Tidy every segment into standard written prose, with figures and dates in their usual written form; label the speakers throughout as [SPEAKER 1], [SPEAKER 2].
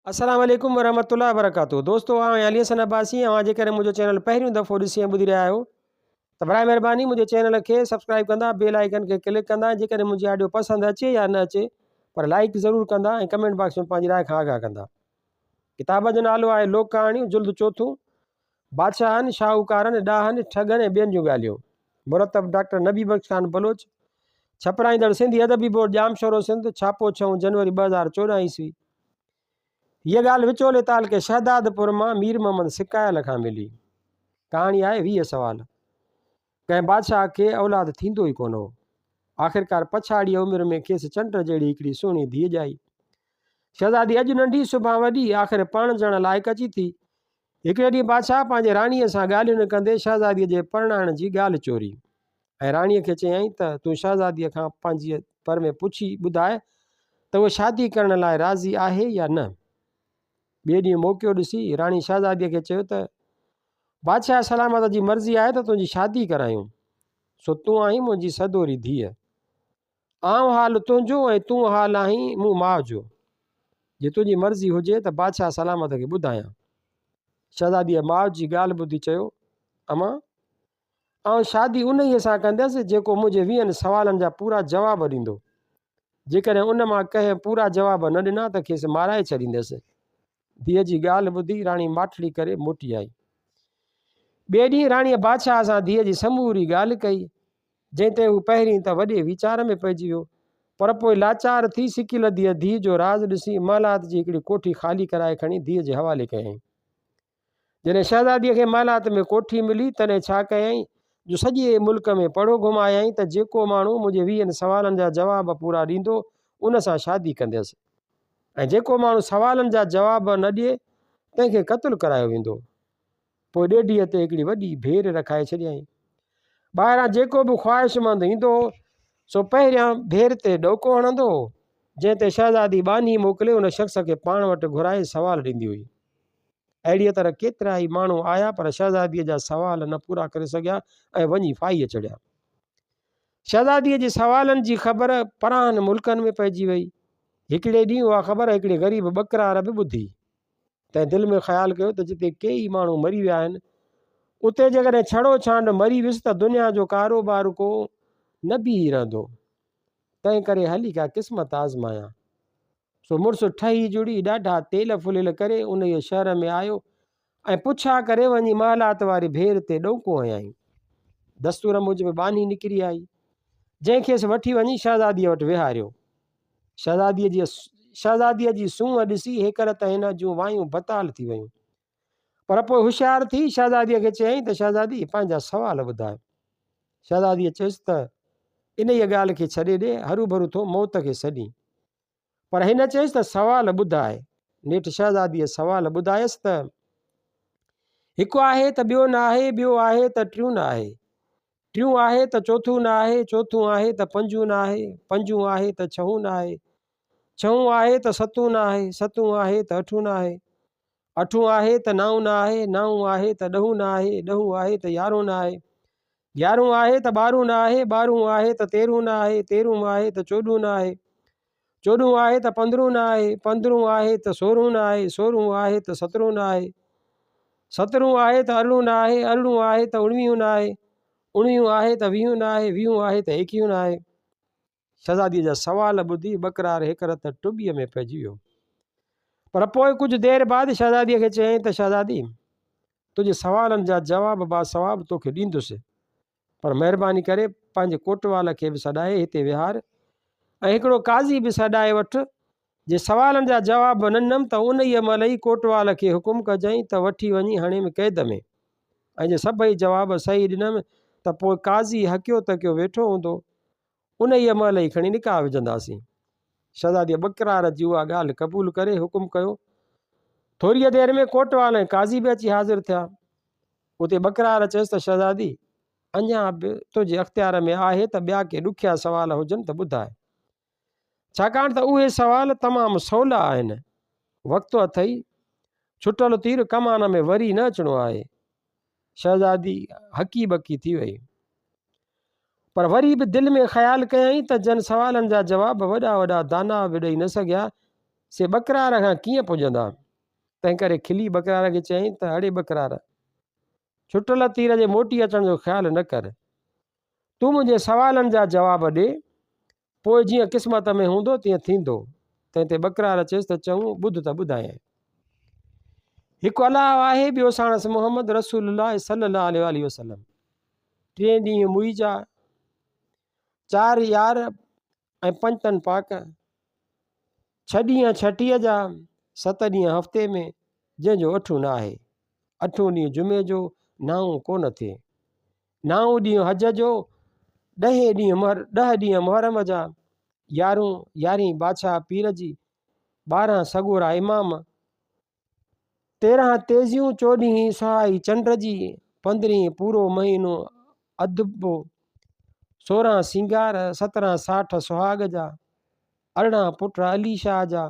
[SPEAKER 1] अस्सलाम वालेकुम वरहमतुल्लाहि वबरकातुहू। दोस्तों अली हसन अब्बासी जेकर मुझे चैनल पहिरियों दफ़ो ॾिसी ॿुधी रहिया आहियो त बराए महिरबानी मुझे चैनल के सब्सक्राइब कंदा, बेल आइकन के क्लिक कंदा। जेकर मुझे ऑडियो पसंद अचे या न अचे पर लाइक ज़रूर कंदा ऐं कमेंट बॉक्स में पंहिंजी राय खां आगाह कंदा। किताब जो नालो आहे लोक कहाणियूं, जुल्द चौथों, बादशाहनि, शाहूकारनि, ॾाहनि, ठगनि ऐं ॿियनि जूं ॻाल्हियूं। मुरतब डॉक्टर नबी बख्श खान बलोच, छपराईंदड़ सिंधी अदबी बोर्ड जाम शोरो सिंध, छापो 6 जनवरी 2014 ईस्वी। हीअ ॻाल्हि विचोले ताल के शहदादपुर मां मीर मोहम्मद सिकायल खां मिली। कहाणी आहे 20 सवाल। कंहिं बादशाह खे औलाद थींदो ई कोन हो। आख़िरकार पछाड़ी उमिरि में खेसि चंड जहिड़ी हिकिड़ी सुहिणी धीअ ॼाई। शहज़ादी अॼु नंढी सुभां वॾी, आख़िर पणजण लाइक़ अची थी। हिकिड़े ॾींहुं बादशाह पंहिंजे राणीअ सां ॻाल्हियुनि कंदे शहज़ादीअ जे परिणाइण जी ॻाल्हि चोरी ऐं राणीअ खे चयईं त तूं शहज़ादीअ खां पंहिंजी पर में पुछी ॿुधाए त उहा शादी करण लाइ राज़ी आहे या न। ॿिए ॾींहुं मौक़ो ॾिसी राणी शहज़ादीअ खे चयो त बादशाह सलामत जी मर्ज़ी आहे त तुंहिंजी शादी करायूं, सो तूं आहीं मुंहिंजी सदोरी धीअ। आउं हाल तुंहिंजो ऐं तूं हाल आहीं मूं माउ जो। जे तुंहिंजी मर्ज़ी हुजे त बादशाह सलामत खे ॿुधायां। शहज़ादीअ माउ जी ॻाल्हि ॿुधी चयो, अमां आउं शादी उन ई सां कंदसि जेको मुंहिंजे 20 सवालनि जा पूरा जवाब ॾींदो। जेकॾहिं उन मां कंहिं पूरा जवाब न ॾिना त खेसि माराए छॾींदसि। धीअ जी ॻाल्हि ॿुधी राणी माठड़ी करे मोटी आई। ॿिए ॾींहुं राणीअ बादशाह सां धीअ जी समूरी ॻाल्हि कई, जंहिं ते हू पहिरीं त वॾे वीचार में पइजी वियो, पर पोइ लाचार थी सिकी लधी धीअ जो राज़ ॾिसी महलात जी हिकिड़ी कोठी ख़ाली कराए खणी धीअ जे हवाले कयईं। जॾहिं शहज़ादीअ खे महलात में कोठी मिली तॾहिं छा कयईं जो सॼे मुल्क में पढ़ो घुमायईं त जेको माण्हू मुंहिंजे 20 सवालनि जा जवाब पूरा ॾींदो उन सां शादी कंदसि, ऐं जेको माण्हू सवालनि जा जवाब न ॾिए तंहिंखे क़त्लु करायो वेंदो। पोइ ॾेढीअ ते हिकिड़ी वॾी भेर रखाए छॾियईं। ॿाहिरां जेको बि ख़्वाहिशमंद ईंदो सो पहिरियां भेर ते ॾोको हणंदो, जंहिं ते शहज़ादी बानी मोकिले उन शख़्स खे पाण वटि घुराए सवाल ॾींदी हुई। अहिड़ीअ तरह केतिरा ई माण्हू आया पर शहज़ादीअ जा सवाल न पूरा करे सघिया ऐं वञी फाहीअ चढ़िया। शहज़ादीअ जे सवालनि जी ख़बर पराहनि मुल्कनि में पइजी वई। हिकिड़े ॾींहुं उहा ख़बर हिकिड़े ग़रीब बकरार बि ॿुधी, तंहिं दिलि में ख़्यालु कयो त जिते केई माण्हू मरी विया आहिनि उते जेकॾहिं छड़ो छांड मरी वियुसि त दुनिया जो कारोबार को न बीही रहंदो। तंहिं करे हली का क़िस्मत आज़मायां। सो मुड़ुसु ठही जुड़ी ॾाढा तेल फुलियल करे उन जे शहर में आयो ऐं पुछा करे वञी महलात वारी भेर ते ॾोको हयईं। दस्तूर मूजिबि बानी निकिरी आई, जंहिं खेसि वठी वञी शहज़ादीअ वटि विहारियो। शहज़ादीअ जी सूंहं ॾिसी हेकर त हिन जूं वायूं बताल थी वियूं, पर पोइ होशियार थी शहज़ादीअ खे चयईं त शहज़ादी पंहिंजा सवाल ॿुधाए। शहज़ादीअ चयुसि त इन ई ॻाल्हि खे छॾे ॾे, हरू भरू थो मौत खे सॾी। पर हिन चयुसि त सवाल ॿुधाए। नेठि शहज़ादीअ सवाल ॿुधायसि त हिकु आहे त ॿियो न आहे, ॿियो आहे त टियों न आहे, टियों आहे त चोथों न आहे, चोथों आहे त पंजूं न आहे, पंजूं आहे त छहों न आहे, छहों आहे त सतों न आहे, सतों आहे त अठों न आहे, अठों आहे त नवं न आहे, नवं आहे त ॾहों न आहे, ॾहों आहे त यारहों न आहे, यारहों आहे त ॿारहों न आहे, ॿारहों आहे त 13 न आहे, 13 आहे त 14 न आहे, 14 आहे त 15 न आहे, 15 आहे त 16 न आहे, 16 आहे त 17 न आहे, 17 आहे त 18 न आहे, 18 आहे त 19 न आहे, 19 आहे त 20 न आहे, 20 आहे त 21 न आहे। शहज़ादीअ जा सवाल ॿुधी बकरार हेकर त टुॿीअ में पइजी वियो। पर पोइ कुझु देरि बाद शहज़ादीअ खे चयईं त शहज़ादी तुंहिंजे सवालनि जा जवाब बासवाब तोखे ॾींदुसि, पर महिरबानी करे पंहिंजे कोटवाल खे बि सॾाए हिते विहार ऐं हिकिड़ो काज़ी बि सॾाए वठि। जे सवालनि जा जवाब न ॾिनमि त उन ई महिल ई कोटवाल खे हुकुम कजांइ त वठी वञी हणे में कैद में, ऐं जे सभई जवाब सही ॾिनमि त पोइ काज़ी हकियो तकियो वेठो हूंदो, उन ई महिल ई खणी निकाह विझंदासीं। शहज़ादीअ बकरार जी उहा ॻाल्हि क़बूल करे हुकुम कयो। थोरीअ देरि में कोटवाल ऐं काज़ी बि अची हाज़िर थिया। उते बकरार चयुसि त शहज़ादी अञा बि तुंहिंजे अख़्तियार में आहे त ॿिया के ॾुखिया सवाल हुजनि त ॿुधाए, छाकाणि त उहे सवाल तमामु सवला आहिनि। वक़्तु अथई, छुटल तीर कमान में वरी न अचिणो आहे। शहज़ादी हकी बकी थी वई, पर वरी बि दिलि में ख़्यालु कयईं त जन सवालनि जा जवाब वॾा वॾा दाना बि ॾेई न सघिया से बकरार खां कीअं पुॼंदा। तंहिं करे खिली बकरार खे चयईं त अड़े बकरार, छुटल तीर जे मोटी अचण जो ख़्यालु न कर, तूं मुंहिंजे सवालनि जा जवाब ॾे, पोइ जीअं क़िस्मत में हूंदो तीअं थींदो। तंहिं ते बकरार चयुसि त चऊं ॿुध त ॿुधायां। हिकु अलाह आहे, ॿियो साणसि मोहम्मद रसूलुल्लाह सल्लल्लाहु अलैहि वसल्लम। 3 ॾींहं मुईजा, 4 यार ऐं 5 तन पाक, 6 ॾींहं छटीअ जा, 7 ॾींहं हफ़्ते में, जंहिंजो 8 न आहे। 8 ॾींहं जुमे जो, 9 कोन थिए। 9 ॾींहं हज जो, 10 ॾींहं मुहर्रम जा, 11 बादशाह पीर जी, 12 सगोरा इमाम, 13 तेज़ियूं, 14 सुहाई चंड जी, 15 पूरो महीनो अदबो, 16 सिंगार, 17 60 सुहाग जा, 18 पुट अली शाह जा,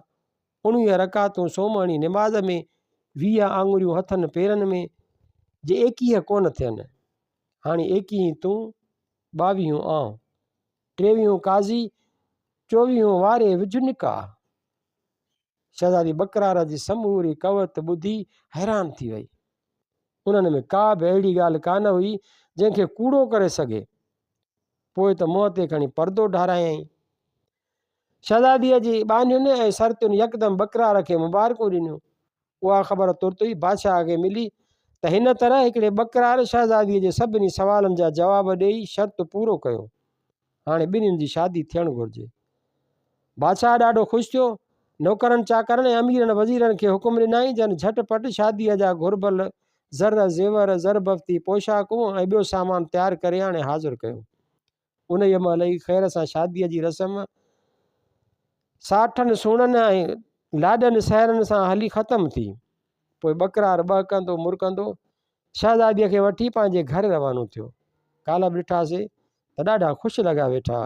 [SPEAKER 1] 19 रकातूं सोमणी निमाज़ में, 20 आङुरियूं हथनि पेरनि में, जे 21 कोन थियनि। हाणे 21 तूं, 22 आउं, 23 काज़ी, 24 वारे विझ निकाह। शहज़ादी बकरार जी समूरी कवत ॿुधी हैरान थी वई। उन्हनि में का बि अहिड़ी ॻाल्हि कान हुई जंहिंखे कूड़ो करे सघे। पोइ त मुंहं ते खणी परदो ढारायईं। शहज़ादीअ जी बानियुनि ऐं सरतियुनि यकदमि बकरार खे मुबारकूं ॾिनियूं। उहा ख़बर तुर्त ई बादशाह खे मिली त हिन तरह हिकिड़े बकरार शहज़ादीअ जे सभिनी सवालनि जा जवाब ॾेई शर्त पूरो कयो। हाणे ॿिन्हिनि जी शादी थियणु घुरिजे। बादशाह ॾाढो ख़ुशि थियो। नौकरनि चाकरनि ऐं अमीरनि वज़ीरनि खे हुकुम ॾिनई जन झटिपटि शादीअ जा घुर्बल ज़र ज़ेवर ज़रबफ़्ती पोशाकूं ऐं ॿियो सामान तयारु करे हाणे हाज़िर कयो। उन ई महिल ई ख़ैर सां शादीअ जी रस्म साठनि सुहिणनि ऐं लाॾनि सहरनि सां हली ख़तमु थी। पोइ बकरार बहकंदो मुरकंदो शहज़ादीअ खे वठी पंहिंजे घर रवानो थियो। काल्ह बि ॾिठासीं त ॾाढा ख़ुशि लॻा वेठा।